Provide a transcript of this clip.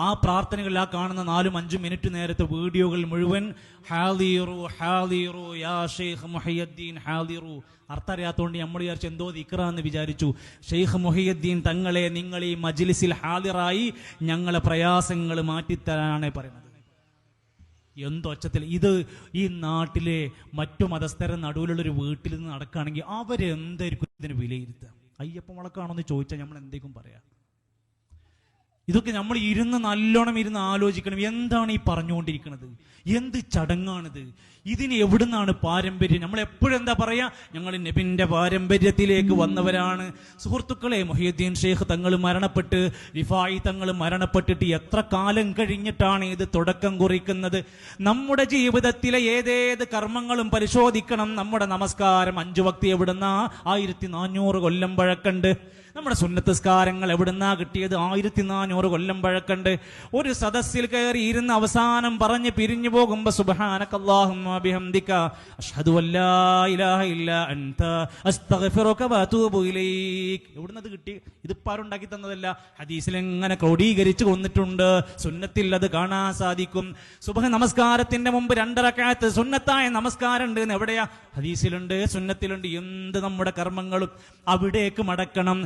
ആ പ്രാർത്ഥനകളിൽ ആ കാണുന്ന 4-5 മിനിറ്റ് നേരത്തെ വീഡിയോകൾ മുഴുവൻ ഹാദിറു ഹാദിറു യാ ഷെയ്ഖ് മുഹയ്യദ്ദീൻ ഹാദിറു. അർത്ഥം അറിയാത്തതുകൊണ്ട് നമ്മൾ വിചാരിച്ചു എന്തോ ദിക്റ എന്ന് വിചാരിച്ചു. ഷെയ്ഖ് മുഹയ്യദ്ദീൻ തങ്ങളെ നിങ്ങൾ ഈ മജ്ലിസിൽ ഹാദിറായി ഞങ്ങളെ പ്രയാസങ്ങൾ മാറ്റിത്തരാനാണ് പറയുന്നത്. എന്തൊച്ചത്തിൽ ഇത് ഈ നാട്ടിലെ മറ്റു മതസ്ഥരുടെ നടുവിലുള്ളൊരു വീട്ടിൽ നിന്ന് നടക്കുകയാണെങ്കിൽ അവരെന്തായിരിക്കും ഇതിന് വിലയിരുത്തുക? അയ്യപ്പ മുളക്കാണോ എന്ന് ചോദിച്ചാൽ നമ്മൾ എന്തേക്കും പറയാം? ഇതൊക്കെ നമ്മൾ നല്ലോണം ഇരുന്ന് ആലോചിക്കണം. എന്താണ് ഈ പറഞ്ഞുകൊണ്ടിരിക്കുന്നത്? എന്ത് ചടങ്ങാണിത്? ഇതിന് എവിടുന്നാണ് പാരമ്പര്യം? നമ്മൾ എപ്പോഴും എന്താ പറയാ, ഞങ്ങൾ നബിന്റെ പാരമ്പര്യത്തിലേക്ക് വന്നവരാണ്. സുഹൃത്തുക്കളെ, മുഹയ്യദ്ദീൻ ഷെയ്ഖ് തങ്ങൾ മരണപ്പെട്ട്, റിഫായി തങ്ങൾ മരണപ്പെട്ടിട്ട് എത്ര കാലം കഴിഞ്ഞിട്ടാണ് ഇത് തുടക്കം കുറിക്കുന്നത്? നമ്മുടെ ജീവിതത്തിലെ ഏതേത് കർമ്മങ്ങളും പരിശോധിക്കണം. നമ്മുടെ നമസ്കാരം 5 വക്ത് എവിടുന്നാ? 1400 കൊല്ലം പഴക്കണ്ട്. നമ്മുടെ സുന്നത്തസ്കാരങ്ങൾ എവിടുന്നാ കിട്ടിയത്? 1400 കൊല്ലം പഴക്കണ്ട്. ഒരു സദസ്സിൽ കയറി ഇരുന്ന് അവസാനം പറഞ്ഞ് പിരിഞ്ഞു പോകുമ്പോ സുബ്ഹാനകല്ലാഹുമ്മ ബിഹംദിക അഷ്ഹദു അല്ലാ ഇലാഹ ഇല്ലാ അൻത അസ്തഗ്ഫിറുക വഅതൂബു ഇലൈക്. എവിടുന്നത് കിട്ടി? ഇതിപ്പോ ആരുണ്ടാക്കി തന്നതല്ല. ഹദീസിൽ എങ്ങനെ ക്രോഡീകരിച്ചു കൊന്നിട്ടുണ്ട്. സുന്നത്തിൽ അത് കാണാൻ സാധിക്കും. സുബ്ഹ് നമസ്കാരത്തിന്റെ മുമ്പ് 2 റക്അത്ത് സുന്നത്തായ നമസ്കാരം ഉണ്ട് എന്ന് എവിടെയാ? ഹദീസിലുണ്ട്, സുന്നത്തിലുണ്ട്. എന്ത് നമ്മുടെ കർമ്മങ്ങളും അവിടേക്ക് മടക്കണം.